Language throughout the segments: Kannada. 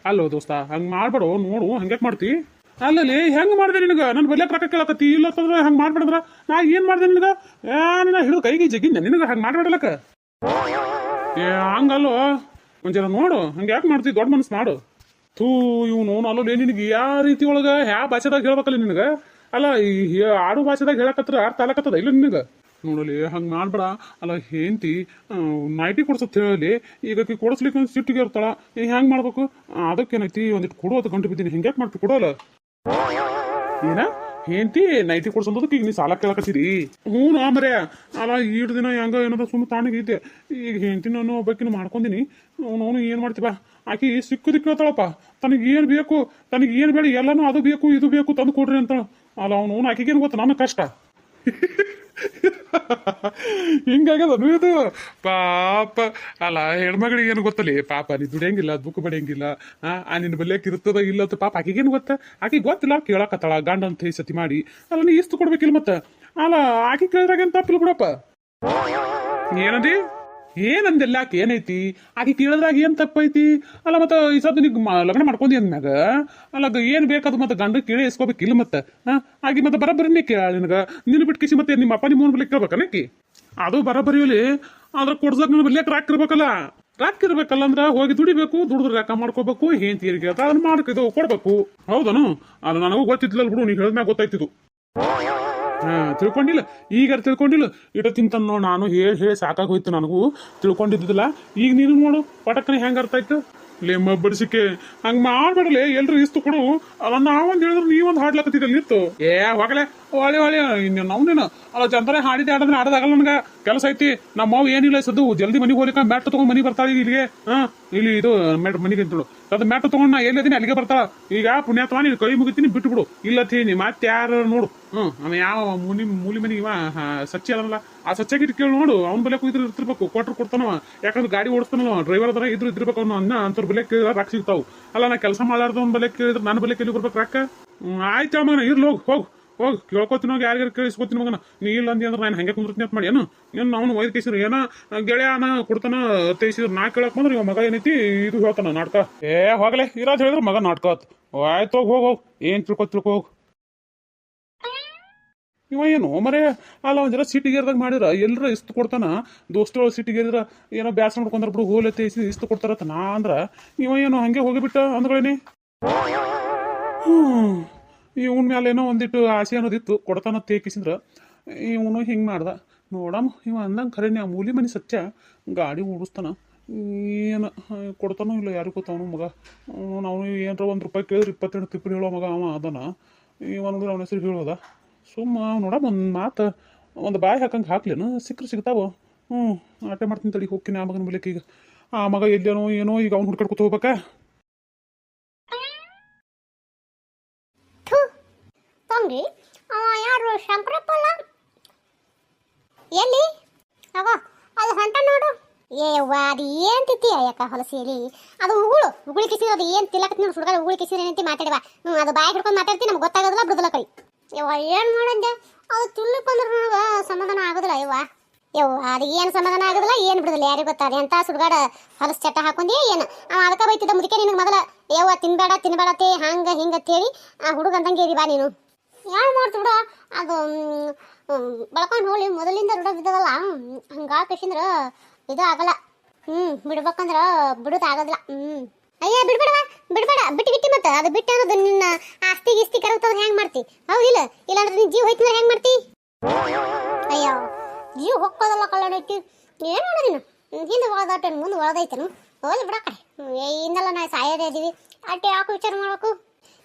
ಅಲ್ಲೋ ದೋಸ್ತ ಹಂಗೆ ಮಾಡ್ಬೇಡು ನೋಡು ಹಂಗ್ಯಾಕೆ ಮಾಡ್ತಿ ಅಲ್ಲಲ್ಲಿ ಹೆಂಗೆ ಮಾಡಿದೆ ನಿನಗೆ ನನ್ನ ಬಲ್ಯಾಕ ರೊಕ್ಕ ಕೇಳಕತ್ತಿ ಇಲ್ಲ ಅಂತಂದ್ರೆ ಹಂಗೆ ಮಾಡ್ಬೇಡಂದ್ರ ನಾ ಏನು ಮಾಡಿದೆ ನಿನಗೆ ಏನ ಹಿಡಿದು ಕೈಗೆ ಜಗಿದ್ದೆ ನಿನಗೆ ಹಂಗೆ ಮಾಡ್ಬೇಡಲಕ್ಕ ಏ ಹಂಗಲ್ಲೋ ಒಂಚರ ನೋಡು ಹಂಗೆ ಯಾಕೆ ಮಾಡ್ತಿ ದೊಡ್ಡ ಮನಸ್ಸು ಮಾಡು ಥೂ ಇವನು ಅಲ್ಲೋ ನಿನಗೆ ಯಾವ ರೀತಿ ಒಳಗೆ ಯಾವ ಭಾಷೆದಾಗ ಹೇಳ್ಬೇಕಲ್ಲ ನಿನಗೆ ಅಲ್ಲ ಈ ಆಡು ಭಾಷೆದಾಗ ಹೇಳಕತ್ರ ಅರ್ಥ ಆಗಕತ್ತದ ಇಲ್ಲ ನಿನಗೆ ನೋಡಲಿ ಹಂಗೆ ಮಾಡ್ಬೇಡ ಅಲ್ಲ ಹೆಂಡ್ತಿ ನೈಟಿ ಕೊಡ್ಸತ್ ಹೇಳಿ ಈಗ ಕೊಡಿಸ್ಲಿಕ್ಕೆ ಸಿಟ್ಟಿಗೆ ಇರ್ತಾಳ ಹೆಂಗೆ ಮಾಡ್ಬೇಕು ಅದಕ್ಕೇನೈತಿ ಒಂದಿಟ್ಟು ಕೊಡೋದು ಗಂಟು ಬಿದ್ದೀನಿ ಹೆಂಗ್ಯಾಕೆ ಮಾಡ್ತಿ ಕೊಡೋಲ್ಲ ಏನ ಹೆಂಡ್ತಿ ನೈಟಿ ಕೊಡ್ಸೋದಕ್ಕೆ ಈಗ ನೀ ಸಾಲ ಕೇಳಕತ್ತೀರಿ ಹ್ಞೂ ನಾ ಮರೇ ಅಲ್ಲ ಈಡು ದಿನ ಹೆಂಗ ಏನಾದ್ರು ಸುಮ್ಮನೆ ತಾಣಿಗೈತೆ ಈಗ ಹೆಂಡ್ತಿ ನಾನು ಒಬ್ಬಾಕಿನ ಮಾಡ್ಕೊಂಡಿನಿ ಅವನು ಏನು ಮಾಡ್ತೀವ ಆಕಿ ಸಿಕ್ಕುದಿ ಕೇಳ್ತಾಳಪ್ಪ ತನಗೆ ಏನು ಬೇಕು ತನಗೆ ಏನು ಬೇಡ ಎಲ್ಲನೂ ಅದು ಬೇಕು ಇದು ಬೇಕು ತಂದು ಕೊಡ್ರಿ ಅಂತ ಅಲ್ಲ ಅವನು ಆಕಿಗೇನು ಗೊತ್ತ ನನ್ನ ಕಷ್ಟ ಹಿಂಗಾಗ್ಯದ ಇದು ಪಾಪ ಅಲ್ಲ ಹೆಣ್ಮಗಳಿಗೆ ಏನು ಗೊತ್ತಲ್ಲಿ ಪಾಪ ನೀ ದುಡಿಯಂಗಿಲ್ಲ ದುಃಖ ಬಡಿಯಂಗಿಲ್ಲ ನಿನ್ನ ಬಲ್ಯಕ್ಕೆ ಇರ್ತದ ಇಲ್ಲ ಅಂತ ಪಾಪ ಆಕಿಗೇನು ಗೊತ್ತ ಆಕಿಗೆ ಗೊತ್ತಿಲ್ಲ ಕೇಳಕತ್ತಾಳ ಗಂಡ ಅಂತ ಸತಿ ಮಾಡಿ ಅಲ್ಲ ನೀ ಇಷ್ಟು ಕೊಡ್ಬೇಕಿಲ್ಲ ಮತ್ತೆ ಅಲ್ಲ ಆಕಿ ಕೇಳಿದ್ರಾಗ ಏನು ತಪ್ಪಿಲ್ಲ ಬಿಡಪ್ಪ ಏನದಿ ಏನಂದೆಲ್ಲ ಆಕೆ ಏನೈತಿ ಆಕೆ ಕೇಳಿದ್ರಾಗ ಏನು ತಪ್ಪೈತಿ ಅಲ್ಲ ಮತ್ತೆ ಈ ಸದ್ದು ನೀಗ ಲಗ್ನ ಮಾಡ್ಕೊಂಡಿ ಅಂದ್ಮ್ಯಾಗ ಅಲ್ಲ ಏನು ಬೇಕದು ಮತ್ತೆ ಗಂಡ ಕೇಳಿ ಇಸ್ಕೋಬೇಕಿಲ್ಲ ಮತ್ತೆ ಆಗಿ ಮತ್ತೆ ಬರಬರಿ ನೀ ಕೇಳ ನಿನಗೆ ನಿನ್ನ ಬಿಟ್ಟು ಕಿಸಿ ಮತ್ತೆ ನಿಮ್ಮ ಅಪ್ಪ ನಿಮ್ಮ ಮೂನ್ ಬಲಿಕ್ ಕೇಳ್ಬೇಕನಕಿ ಅದು ಬರಬರಿಯಲ್ಲಿ ಅದ್ರ ಕೊಡ್ಸಕ್ ನಿನ್ನ ಬಲಿಯಕ್ಕೆ ರಾಕ್ ಇರ್ಬೇಕಲ್ಲ ರಾಕ್ ಇರ್ಬೇಕಲ್ಲ ಅಂದ್ರೆ ಹೋಗಿ ದುಡಿಬೇಕು ದುಡಿದ್ರೆ ಲೆಕ್ಕ ಮಾಡ್ಕೋಬೇಕು ಏನ್ ತೀರಿಗೆ ಅದನ್ನ ಮಾಡ್ಕಿದು ಕೊಡ್ಬೇಕು ಹೌದನು ಅದು ನನಗೂ ಗೊತ್ತಿದ್ಲಲ್ಲ ಬಿಡು ನೀ ಹೇಳಿದ್ಮ್ಯಾಗ ಗೊತ್ತಾಯ್ತಿದ್ದು ತಿಳ್ಕೊಂಡಿಲ್ಲ ಈಗ ತಿಳ್ಕೊಂಡಿಲ್ಲ ಇಟ ತಿಂತನ್ನೋ ನಾನು ಹೇಳಿ ಸಾಕಾಗೋಯ್ತು ನನಗೂ ತಿಳ್ಕೊಂಡಿದ್ದಿಲ್ಲ ಈಗ ನೀನು ನೋಡು ಪಟಕ್ಕನೆ ಹೆಂಗೆ ಅರ್ಥ ಆಯ್ತು ಲೆಮ್ಮ ಬಡಿಸಿಕೆ ಹಂಗೆ ಮಾಡ್ಬೇಡಲೆ ಎಲ್ರು ಇಸ್ತು ಕೊಡು ಅಲ್ಲ ನಾವೊಂದು ಹೇಳಿದ್ರೆ ನೀವೊಂದು ಹಾಡ್ಲಕತ್ತಿದ್ದಲ್ಲಿ ಇತ್ತು ಏ ಹೋಗಲೆ ಹೊಳೆ ಹೊಳೆ ನವ್ನೇನು ಅಲ್ಲ ಚಂದ್ರೆ ಹಾಡಿದೆ ಆಡದ್ರೆ ಆಡೋದಾಗಲ್ಲ ನನಗೆ ಕೆಲಸ ಐತಿ ನಮ್ಮ ಮಾವು ಏನಿಲ್ಲ ಸದ್ದು ಜಲ್ದಿ ಮನೆಗೆ ಹೋಗ್ಲಿಕ್ಕೆ ಮ್ಯಾಟ್ ತಗೊಂಡು ಮನೆಗೆ ಬರ್ತಾಳೆ ಇಲ್ಲಿಗೆ ಇಲ್ಲಿ ಇದು ಮನೆಗೆ ಅಂತಳು ಅದು ಮ್ಯಾಟ್ ತಗೊಂಡು ನಾ ಎಲ್ಲಿದ್ದೀನಿ ಅಲ್ಲಿಗೆ ಬರ್ತಾಳ ಈಗ ಪುಣ್ಯಾತ್ವ ನೀನು ಕೈ ಮುಗಿತೀನಿ ಬಿಟ್ಬಿಡು ಇಲ್ಲತ್ತೀನಿ ಮತ್ತೆ ಯಾರು ನೋಡು ಅವ ಯಾವ ಮೂಲಿ ಮನೆಗೆ ಇವ ಸಚ್ಚಿ ಅದಲ್ಲ ಆ ಸಚ್ಚಾಗಿಟ್ಟು ಕೇಳಿ ನೋಡು ಅವ್ನ ಬಲ್ಯಕ್ಕೂ ಇದ್ರ ಇರ್ತಿರ್ಬೇಕು ಕೊಟ್ರು ಕೊಡ್ತಾನವ ಯಾಕಂದ್ರೆ ಗಾಡಿ ಓಡಿಸ್ತಾನವ ಡ್ರೈವರ್ ಅದರ ಇರ್ಬೇಕು ಅವ್ನು ಅಂತವ್ರ ಬಲ್ಯಕ್ಕೆ ಕೇಳಿದ್ರೆ ರಾಕ್ ಸಿಗ್ತಾವು ಅಲ್ಲ ನಾ ಕೆಲಸ ಮಾಡಾರ್ದವ್ನ ಬಲ್ಯಕ್ಕೆ ಕೇಳಿದ್ರೆ ನನ್ನ ಬಲ್ಯಕ್ಕೆ ಎಲ್ಲಿ ಬರ್ಬೇಕು ರಾಕ ಆಯ್ತು ಮಗನ ಇರ್ಲಿ ಹೋಗಿ ಕೇಳ್ಕೊತೀನಿ ಹೋಗಿ ಯಾರ್ಯಾರು ಕೇಳಿಸ್ಕೊತೀನಿ ಮಗನ ನೀ ಇಲ್ಲ ಅಂದಿ ಅಂದ್ರೆ ನಾನು ಹಂಗೆ ಕುಂದಿರ್ತೀನಿ ಅಂತ ಮಾಡಿ ಏನು ಅವ್ನು ಒಯ್ದು ಕೇಸಿದ್ರು ಏನೋ ಗೆಳೆಯನ ಕೊಡ್ತಾನ ತೇಸಿದ್ರು ನಾ ಕೇಳಕ್ ಬಂದ್ರೆ ಇವ ಮಗ ಏನೈತಿ ಇದು ಹೇಳ್ತಾನ ನಾಟಕ ಏ ಹೋಗಲೆ ಇರೋದು ಹೇಳಿದ್ರೆ ಮಗ ನಾಟಕ ಆಯ್ತು ಹೋಗ್ ಏನ್ ತಿಳ್ಕೊ ಹೋಗ್ ಇವ ಏನು ಮರೇ ಅಲ್ಲ ಒಂದೆಲ್ಲ ಸಿಟಿಗೇರ್ದಾಗ ಮಾಡಿದ್ರ ಎಲ್ಲರ ಇಷ್ಟು ಕೊಡ್ತಾನ ದೋಸ್ತಗಳು ಸಿಟಿಗೇರಿದ್ರ ಏನೋ ಬ್ಯಾಸ ಮಾಡ್ಕೊಂಡ್ರ ಬಿಡು ಹೋಲತ್ತೆ ಇಷ್ಟು ಕೊಡ್ತಾರತ್ತ ನಾ ಅಂದ್ರ ಇವ ಏನು ಹಂಗೆ ಹೋಗಿಬಿಟ್ಟ ಅಂದ್ಗಳೇನಿ ಇವನ್ ಮ್ಯಾಲ ಏನೋ ಒಂದಿಟ್ಟು ಆಸೆ ಅನ್ನೋದಿತ್ತು ಕೊಡ್ತಾನ ತೇಕಿಸಿದ್ರ ಇವನು ಹಿಂಗೆ ಮಾಡ್ದ ನೋಡಮ್ಮ ಇವ ಅಂದಂಗೆ ಖರೇನೆ ಆ ಮೂಲಿ ಮನೆ ಸತ್ಯ ಗಾಡಿ ಓಡಿಸ್ತಾನ ಏನು ಕೊಡ್ತಾನೋ ಇಲ್ಲ ಯಾರಿಗೂ ಗೊತ್ತವನು ಮಗ ನಾವು ಏನಾರ ₹1 ಕೇಳಿದ್ರೆ 22 ತಿಪ್ಪಿ ಹೇಳೋ ಮಗ ಅವ ಅದನ ಇವನಿಗೆ ಅವನ ಹೆಸರು ಹೇಳೋದ ಸುಮ್ಮ ನೋಡಮ್ಮ ಒಂದು ಮಾತು ಒಂದು ಬಾಯಿ ಹಾಕಂಗೆ ಹಾಕ್ಲೇನು ಸಿಕ್ಕರು ಸಿಗ್ತಾವ ಆಟೆ ಮಾಡ್ತೀನಿ ತಡಿ ಹೋಗ್ತೀನಿ ಆ ಮಗನ ಬಲಿಕ್ಕೆ ಈಗ ಆ ಮಗ ಎಲ್ಲೇನೋ ಏನೋ ಈಗ ಅವ್ನು ಹುಡ್ಕಾಡ್ಕೊತ ಹೋಗ್ಬೇಕಾ ತಂಗಿ ಅವ ಯಾರು ಶಂಕರಪ್ಪಲ್ಲ ಎಲ್ಲಿ ಅಗೋ ಅದು ಹೊಂಟ ನೋಡು ಅದು ಏನ್ ತಿತ್ತಿ ಅಯ್ಯಕ್ಕ ಹೊಲಸಿಯಲ್ಲಿ ಅದು ಉಗುಳಿ ಕಿಸಿರೋದು ಏನು ತಿಲಕತ್ ನೋಡಿ ಸುಡ್ಗಾಡ ಉಗುಳಿ ಕಿಸಿರೋ ಏನಂತ ಮಾತಾಡುವ ಅದು ಬಾಯಿ ಹಿಡ್ಕೊಂಡು ಮಾತಾಡ್ತೀನಿ ನಮ್ಗೆ ಗೊತ್ತಾಗೋದಿಲ್ಲ ಬಿಡುದಿಲ್ಲ ಕೈ ಏನು ಮಾಡಂದೆ ಅದು ತಿನ್ಲಿಕ್ಕಂದ್ರೆ ನನಗೆ ಸಮಾಧಾನ ಆಗೋದಿಲ್ಲ ಅದು ಏನು ಸಮಾಧಾನ ಆಗೋದಿಲ್ಲ ಏನು ಬಿಡುದಿಲ್ಲ ಯಾರಿಗೆ ಗೊತ್ತಾದೆ ಅಂತ ಸುಡ್ಗಾಡ ಹೊಲಸು ಚಟ್ಟ ಹಾಕೊಂಡಿ ಏನು ಅದಕ್ಕೆ ಬೈತಿದ್ದ ಮುದಕೆ ನಿನಗೆ ಮೊದಲ ತಿನ್ಬೇಡತಿ ಹಂಗೆ ಹಿಂಗೆ ಅಂತೇಳಿ ಆ ಹುಡುಗ ಅಂದಂಗೆ ಇರಿ ಬಾ ನೀನು ಯಾರು ಮಾಡ್ತು ಬಿಡ ಅದು ಬೆಳ್ಕೊಂಡು ಹೋಳಿ ಮೊದಲಿಂದ ರೂಢ ಬಿದ್ದದಲ್ಲ ಹಂಗೆ ಕಸಿಂದ್ರೆ ಇದು ಆಗಲ್ಲ ಬಿಡ್ಬೇಕಂದ್ರೆ ಬಿಡೋದು ಆಗೋದಿಲ್ಲ ಅಯ್ಯ ಬಿಡ್ಬೇಡ ಬಿಟ್ಟು ಮತ್ತೆ ಅದು ಬಿಟ್ಟು ಅನ್ನೋದು ನಿನ್ನ ಆಸ್ತಿ ಗಿಸ್ತಿ ಕರಗ್ತದ ಹೆಂಗೆ ಮಾಡ್ತಿ ಹೌದಿಲ್ಲ ಇಲ್ಲಾಂದ್ರೆ ನಿನ್ನ ಜೀವ ಹೋಯ್ತಂದ್ರೆ ಹೆಂಗೆ ಮಾಡ್ತಿ ಅಯ್ಯೋ ಜೀವ ಹೋಗ್ಕೋದಲ್ಲ ಕಳ್ಳಡೈತಿ ಏನು ನೋಡ ನೀನು ಹಿಂದೆ ಒಳದಾಟ ಮುಂದೆ ಒಳದೈತೇನು ಹೋಗ್ಲಿ ಬಿಡ ಕಡೆ ಇನ್ನೆಲ್ಲ ನಾ ಸಾಯೋದೇ ಇದೀವಿ ಅಟ್ಟೆ ಯಾಕೆ ವಿಚಾರ ಮಾಡ್ಬೇಕು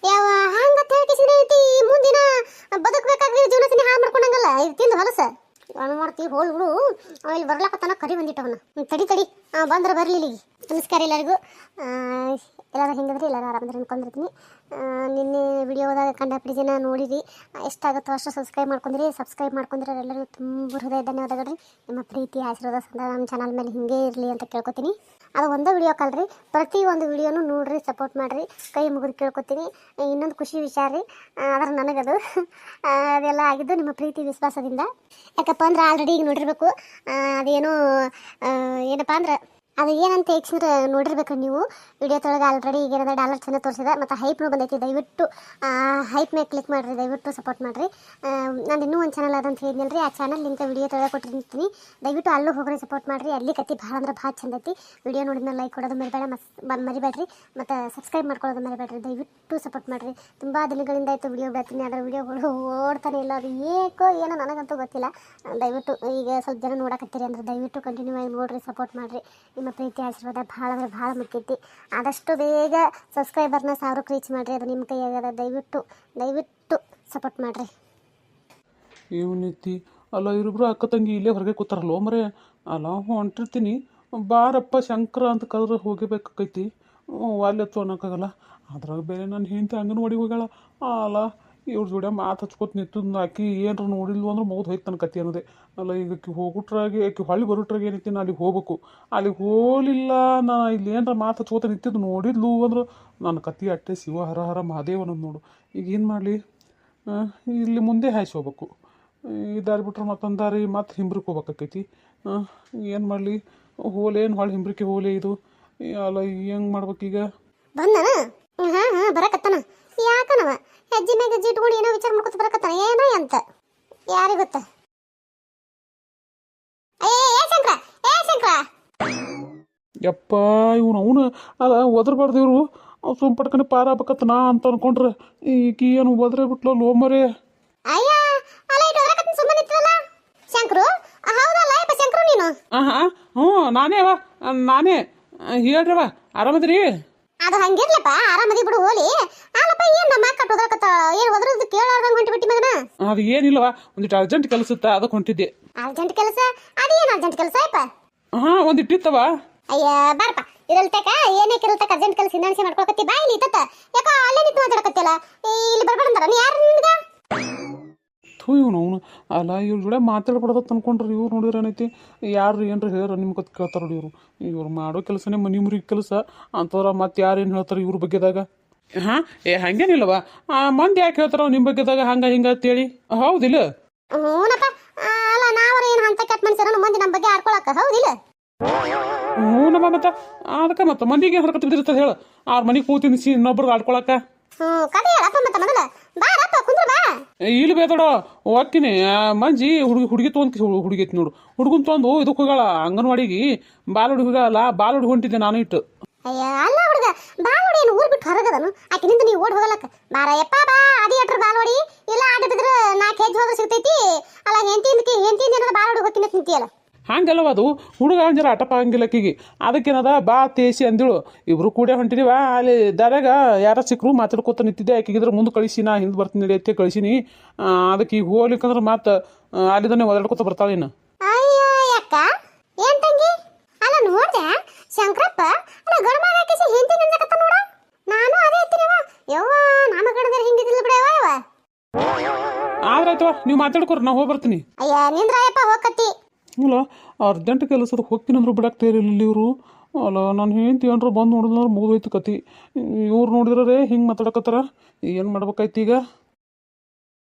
ಹಂಗ ಐತಿ ಮುಂದಿನ ಬದುಕಬೇಕಾದ್ರೆ ಜೀವನ ಸನಿ ಹಾಳು ಮಾಡ್ಕೊಂಡಂಗಲ್ಲ ಇದು ತಿಂದು ಹೊಲಸ ಏನು ಮಾಡ್ತೀವಿ ಹೋಲ್ ಬಿಡು ಇಲ್ಲಿ ಬರ್ಲಾಕತ್ತಾನ ಕರಿ ಬಂದಿಟ್ಟವನ ತಡಿ ಬಂದ್ರೆ ಬರಲಿ ಇಲ್ಲಿಗೆ ನಮಸ್ಕಾರ ಎಲ್ಲರಿಗೂ ಎಲ್ಲರೂ ಹೆಂಗಿದ್ರಿ ಎಲ್ಲರೂ ಆರಾಮದ್ರೆ ಅನ್ಕೊಂಡಿರ್ತೀನಿ ನಿನ್ನೆ ವಿಡಿಯೋದಾಗ ಕಂಡಪಡಿ ಜನ ನೋಡಿರಿ ಎಷ್ಟಾಗುತ್ತೋ ಅಷ್ಟು ಸಬ್ಸ್ಕ್ರೈಬ್ ಮಾಡ್ಕೊಂಡ್ರೆ ಎಲ್ಲರಿಗೂ ತುಂಬ ಹೃದಯ ಧನ್ಯವಾದಗಳು ನಿಮ್ಮ ಪ್ರೀತಿ ಆಶೀರ್ವಾದ ಸದಾ ನಮ್ಮ ಚಾನಲ್ ಮೇಲೆ ಹಿಂಗೆ ಇರಲಿ ಅಂತ ಕೇಳ್ಕೊತೀನಿ ಅದು ಒಂದೇ ವಿಡಿಯೋ ಕಲ್ರಿ ಪ್ರತಿ ಒಂದು ವಿಡಿಯೋನು ನೋಡ್ರಿ ಸಪೋರ್ಟ್ ಮಾಡಿರಿ ಕೈ ಮುಗಿದು ಕೇಳ್ಕೊತೀನಿ ಇನ್ನೊಂದು ಖುಷಿ ವಿಚಾರ ರೀ ಆದ್ರೆ ನನಗದು ಅದೆಲ್ಲ ಆಗಿದ್ದು ನಿಮ್ಮ ಪ್ರೀತಿ ವಿಶ್ವಾಸದಿಂದ ಯಾಕಪ್ಪ ಅಂದ್ರೆ ಆಲ್ರೆಡಿ ಈಗ ನೋಡಿರ್ಬೇಕು ಅದೇನೋ ಏನಪ್ಪ ಅಂದ್ರೆ ಅದು ಏನಂತ ಯಕ್ಷಿಂದ್ರೆ ನೋಡಿರ್ಬೇಕು ನೀವು ವಿಡಿಯೋದೊಳಗೆ ಆಲ್ರೆಡಿ ಈಗ ಏನದ ಡಾಲರ್ ಚೆನ್ನ ತೋರಿಸಿದೆ ಮತ್ತು ಹೈಪ್ನು ಬಂದೈತಿ. ದಯವಿಟ್ಟು ಹೈಪ್ ಮೇಲೆ ಕ್ಲಿಕ್ ಮಾಡಿರಿ, ದಯವಿಟ್ಟು ಸಪೋರ್ಟ್ ಮಾಡಿರಿ. ನಾನು ಇನ್ನೂ ಒಂದು ಚಾನಲ್ ಅದಂತ ಹೇಳಿದ್ನಲ್ಲ ರೀ, ಆ ಚಾನಲ್ ಲಿಂಕ್ ವಿಡಿಯೋದೊಳಗೆ ಕೊಟ್ಟಿರ್ತೀನಿ. ದಯವಿಟ್ಟು ಅಲ್ಲೂ ಹೋಗ್ರಿ, ಸಪೋರ್ಟ್ ಮಾಡಿರಿ. ಅಲ್ಲಿ ಕತ್ತಿ ಭಾಳ ಅಂದ್ರೆ ಭಾಳ ಚಂದ ಐತಿ. ವಿಡಿಯೋ ನೋಡಿದ್ಮೇಲೆ ಲೈಕ್ ಕೊಡೋದು ಮರಿಬೇಡ್ರಿ ಮತ್ತು ಸಬ್ಸ್ಕ್ರೈಬ್ ಮಾಡ್ಕೊಳ್ಳೋದು ಮರಿಬೇಡ್ರಿ. ದಯವಿಟ್ಟು ಸಪೋರ್ಟ್ ಮಾಡಿರಿ. ತುಂಬ ದಿನಗಳಿಂದ ಆಯಿತು ವಿಡಿಯೋ ಬಿಡ್ತೀನಿ, ಅದರ ವಿಡಿಯೋಗಳು ಓಡ್ತಾನೆ ಇಲ್ಲ. ಅದು ಏಕೋ ಏನೋ ನನಗಂತೂ ಗೊತ್ತಿಲ್ಲ. ದಯವಿಟ್ಟು ಈಗ ಸ್ವಲ್ಪ ಜನ ನೋಡಕತ್ತೀರಿ ಅಂದ್ರೆ ದಯವಿಟ್ಟು ಕಂಟಿನ್ಯೂ ಆಗಿ ನೋಡಿರಿ, ಸಪೋರ್ಟ್ ಮಾಡಿರಿ. ನಿಮ್ಮ ಪ್ರೀತಿ ಆಶೀರ್ವಾದ ಭಾಳ ಅಂದ್ರೆ ಭಾಳ ಮುಖ್ಯೈತಿ. ಆದಷ್ಟು ಬೇಗ ಸಬ್ಸ್ಕ್ರೈಬರ್ನ 1000ಕ್ಕೆ ರೀಚ್ ಮಾಡಿರಿ, ಅದು ನಿಮ್ಮ ಕೈಯಾಗದ. ದಯವಿಟ್ಟು ಸಪೋರ್ಟ್ ಮಾಡಿರಿ. ಏನೈತಿ ಅಲ್ಲ, ಇವರಿಬ್ರು ಅಕ್ಕ ತಂಗಿ ಇಲ್ಲೇ ಹೊರಗೆ ಕೂತಾರಲ್ಲ ಮರೆ. ಅಲ್ಲ ಹೊಂಟಿರ್ತೀನಿ, ಬಾರಪ್ಪ ಶಂಕರ ಅಂತ ಕರೆದ್ರೆ ಹೋಗಬೇಕಾಕೈತಿ. ಅಲ್ಲೆತ್ತು ಅನ್ನೋಕ್ಕಾಗಲ್ಲ. ಅದ್ರಾಗ ಬೇರೆ ನನ್ನ ಹೆಂಡತಿ ಅಂಗನವಾಡಿಗೆ ಹೋಗ್ಯಾಳ. ಅಲ್ಲ ಇವ್ರ ಜೋಡಿ ಮಾತು ಹಚ್ಕೊತ ನಿಂತದ್ದು ಆಕಿ ಏನಾರ ನೋಡಿಲ್ವ ಅಂದ್ರೆ ಮುಗಿದು ಹೋಯ್ತು ನನ್ನ ಕತೆ ಅನ್ನೋದೆ. ಅಲ್ಲ ಈಗ ಆಕಿ ಹೋಗುಟ್ರಾಗೆ ಆಕಿ ಹೊಳ್ಳಿ ಬರುಟ್ರಾಗೆ ಏನೈತಿ, ನಾ ಅಲ್ಲಿಗೆ ಹೋಗ್ಬೇಕು. ಅಲ್ಲಿಗೆ ಹೋಗಲಿಲ್ಲ, ನಾ ಇಲ್ಲಿ ಏನಾರ ಮಾತು ಹಚ್ಕೋತ ನಿಂತಿದ್ದು ನೋಡಿದ್ಲು ಅಂದ್ರೆ ನನ್ನ ಕತೆ ಅಟ್ಟೆ ಶಿವ ಹರ ಹರ ಮಹಾದೇವನಂದು ನೋಡು. ಈಗ ಏನು ಮಾಡಲಿ, ಇಲ್ಲಿ ಮುಂದೆ ಹಾಯ್ಸಿ ಹೋಗ್ಬೇಕು. ಈ ದಾರಿ ಬಿಟ್ರೆ ಮತ್ತೊಂದು ದಾರಿ ಮತ್ತೆ ಹಿಂಬ್ರಿಗೆ ಹೋಗ್ಬೇಕಾಕೈತಿ. ಏನು ಮಾಡಲಿ, ಹೋಲೇನು ಹೊಳ್ಳಿ ಹಿಂಬ್ರಿಕೆ ಹೋಲೆ ಇದು. ಅಲ್ಲ ಹೆಂಗೆ ಮಾಡ್ಬೇಕೀಗ? ಬಂದನ ಹಾಂ ಬರಕತ್ತಾನ. ಯಾಕನವ ಹೆಜ್ಜೆ ಮ್ಯಾಗ ಹೆಜ್ಜೆ ಇಟ್ಕೊಂಡು ಏನೋ ವಿಚಾರ ಮಾಡ್ಕೊತ ಬರಕತ್ತಾನ. ಏನೋ ಅಂತ ಯಾರಿಗೆ ಗೊತ್ತ? ಏ ಶಂಕರ ಯಪ್ಪ ಅವನು ಅಲ್ಲ ಒದರ್ಬಾರ್ದು. ಇವರು ಸುಮ್ ಪಟ್ಕನೆ ಪಾರ ಆಗ್ಬೇಕತ್ತ ನಾ ಅಂತ ಅನ್ಕೊಂಡ್ರೆ ಈಕಿ ಏನು ಒದ್ರೆ ಬಿಟ್ಲ ಲೋಮರೇ. ಅಯ್ಯ ಅಲ್ಲ ಇಟ್ಟು ಬರಕತ್ತಾನ ಸುಮ್ಮನೆ ನಿಂತಲ್ಲ ಶಂಕರು. ಹೌದಲ್ಲ ಯಪ್ಪ ಶಂಕರು ನೀನು? ಹ್ಞೂ ನಾನೇ ಹೇಳ್ರವ, ಆರಾಮದ್ರಿ? ಅದು ಹಂಗಿರ್ಲಪ್ಪ, ಆರಾಮದಿ ಬಿಡು ಹೋಲಿ. ಅಲ್ಲಪ್ಪ ಏನು ನಮ್ಮ ಅಕ್ಕ ಹೋದಕತ್ತ ಏನು ಹೋದ್ರದ್ದು ಕೇಳಾರ್ದಂಗೆ ಹೊಂಟಿಬಿಟ್ಟಿ ಮಗನ? ಅದು ಏನಿಲ್ಲವ, ಒಂದಿಟ್ಟು ಅರ್ಜೆಂಟ್ ಕೆಲಸ ಅದಕ್ಕೆ ಹೊಂಟಿದ್ದೆ. ಅರ್ಜೆಂಟ್ ಕೆಲಸ? ಅದೇನು ಅರ್ಜೆಂಟ್ ಕೆಲಸ ಯಪ್ಪ? ಒಂದಿಟ್ಟಿತ್ತವ. ಅಯ್ಯ ಬಾರಪ್ಪ ಇರಲ್ತಕ, ಏನಕ್ಕೆ ಇರಲ್ತಕ ಅರ್ಜೆಂಟ್ ಕೆಲಸ ಹಿಂದಾಣಿಸಿ ಮಾಡ್ಕೊಳಕತ್ತಿ. ಬಾಯಿಲಿ ಇತ್ತ ಯಾಕ ಅಲ್ಲೇ ನಿಂತು ಮಾತಾಡಕತ್ತಿಲ್ಲ. ಇಲ್ಲಿ ಬರ್ಬೇಡಂತಾರ ನೀ ಯಾರು ನಿಮ್ಗೆ? ಇವನು ಅಲ್ಲ ಇವ್ರ ಜೋಡೆ ಮಾತಾಡ್ಬಾರ್ದತ್ ಅನ್ಕೊಂಡ್ರಿ. ಇವ್ರು ನೋಡಿದ್ರೆ ಏನೈತಿ, ಯಾರು ಏನ್ರ ಹೇಳ್ರ ನಿಮ್ಮ ಕತ್ ಕೇಳ್ತಾರ ನೋಡಿ. ಇವ್ರು ಮಾಡೋ ಕೆಲಸನೇ ಮನೆ ಮುರಿಗೆ ಕೆಲಸ ಅಂಥವ್ರ ಮತ್ತೆ ಯಾರೇನು ಹೇಳ್ತಾರೆ ಇವ್ರ ಬಗ್ಗೆದಾಗ? ಹಂಗೇನಿಲ್ಲವ, ಮಂದಿ ಯಾಕೆ ಹೇಳ್ತಾರ ನಿಮ್ಮ ಬಗ್ಗೆದಾಗ ಹಿಂಗೆ ಅಂತೇಳಿ? ಹೌದಿಲ್ಲ? ಹ್ಞೂನಪ್ಪ. ಅಲ್ಲ ನಾವ್ರ ಏನು ಅಂತ ಕೆಟ್ಟ ಮನುಷ್ಯರ ಮಂದಿ ನಮ್ಮ ಬಗ್ಗೆ ಆಡ್ಕೊಳಕ? ಹೌದಿಲ್ಲ? ಹ್ಞೂನಮ್ಮ. ಮತ್ತೆ ಅದಕ್ಕೆ ಮತ್ತೆ ಮಂದಿಗೆ ಹೊರಕತ್ ಬಿದ್ದಿರ್ತದೆ ಹೇಳು. ಅವ್ರ ಮನೆಗೆ ಕೂತಿನಿಸಿ ಇನ್ನೊಬ್ರಿಗೆ ಆಡ್ಕೊಳಕ. ಕತೆ ಹೇಳಪ್ಪ ಮತ್ತೆ ಮೊದಲ ಬಾರಪ್ಪ ಕುಂದ್ರ ಬಾ. ಇಲ್ಲಿ ಬೇದೋಡ ಹೋಗ್ತೀನಿ. ಮಂಜಿ ಹುಡುಗಿ ತೊಗೊಂಡು ಹುಡುಗಿ ಐತಿ ನೋಡು, ಹುಡುಗನ್ ತೊಂದು ಇದಕ್ಕೆ ಹೋಗಳ ಅಂಗನವಾಡಿಗೆ. ಬಾಲುಡಿ ಹೋಗಲ್ಲ, ಬಾಲುಡಿ ಹೊಂಟಿದ್ದೆ ನಾನು ಇಟ್ಟು. ಅಯ್ಯ ಅಲ್ಲ ಹುಡುಗ, ಬಾಲೋಡಿ ಏನು ಊರ್ ಬಿಟ್ಟು ಹೊರಗದನು? ಆಕಿನಿಂದ ನೀವು ಓಡ್ ಹೋಗಲಕ್ಕ. ಬಾರಯ್ಯಪ್ಪ ಬಾ, ಅದಿ ಅಟ್ರ ಬಾಲೋಡಿ ಇಲ್ಲ ಆಟ ಬಿದ್ರೆ 4 ಹೆಜ್ಜೆ ಹೋದ್ರೆ ಸಿಗ್ತೈತಿ. ಅಲ್ಲ ಹೆಂಡತಿಯಿಂದ ಏನಾರ ಬಾಲೋಡಿ ಹೋಗಿನ ತಿಂತೀಯಲ್ಲ. ಹಂಗಲ್ಲವ, ಅದು ಹುಡುಗ ಅಂಜರ ಆಟಪ್ಪ ಹಂಗಿಲ್ಲ ಆಕಿಗೆ. ಅದಕ್ಕೇನದ ಬಾ ತೇಸಿ ಅಂದಿಳು. ಇಬ್ರು ಕೂಡ ಹೊಂಟಿದೀವ. ಅಲ್ಲಿ ದಾರ್ಯಾಗ ಯಾರ ಸಿಕ್ಕರು ಮಾತಾಡ್ಕೊತ ನಿಂತಿದ್ದೆ. ಆಕಿಗಿದ್ರೆ ಮುಂದೆ ಕಳಿಸಿ, ನಾ ಹಿಂದೆ ಬರ್ತೀನಿ ನಡಿಯತ್ತೆ ಕಳಿಸಿನಿ. ಅದಕ್ಕೆ ಈಗ ಹೋಗ್ಲಿಕ್ಕಂದ್ರೆ ಮತ್ತೆ ಅಲ್ಲಿದ್ದಾನೆ ಓದಾಡ್ಕೊತ ಬರ್ತಾಳೇನು. ಅಯ್ಯ ಯಾಕ ಏನ್ ತಂಗಿ? ಅಲ್ಲ ನೋಡ್ದೆ ಶಂಕರಪ್ಪ ಅಲ್ಲ ಗಣಮ ಹಾಕಿಸಿ ಹಿಂದಿ ನಿಂದಕತ್ತ ನೋಡ. ನಾನು ಅದೇ ಎತ್ತಿನವ ಯವ್ವ ನಾಮ ಗಣದ್ರೆ ಹಿಂಗಿದಿಲ್ಲ ಬಿಡವ ಯವ್ವ. ಆದ್ರಾಯ್ತವ, ನೀವು ಮಾತಾಡ್ಕೊರ, ನಾ ಹೋಗಿ ಬರ್ತೀನಿ. ಅಯ್ಯ ನಿಂದ್ರಾಯಪ್ಪ ಹೋಗತ್ತಿ. ಅಲ್ಲ ಅರ್ಜೆಂಟ್ ಕೆಲಸದ ಹೋಗ್ತೀನಂದ್ರು ಬಿಡಾಕ್ತೇರಿಲ್ಲ ಇವರು. ಅಲ್ಲ ನಾನು ಹೆಂಡ್ತಿ ಏನ್ರ ಬಂದು ನೋಡಿದ್ರೆ ಮುಗಿದೋಯ್ತು ಕತಿ. ಇವ್ರು ನೋಡಿದ್ರೆ ಹಿಂಗೆ ಮಾತಾಡಕತ್ತಾರ. ಏನು ಮಾಡ್ಬೇಕಾಯ್ತು ಈಗ?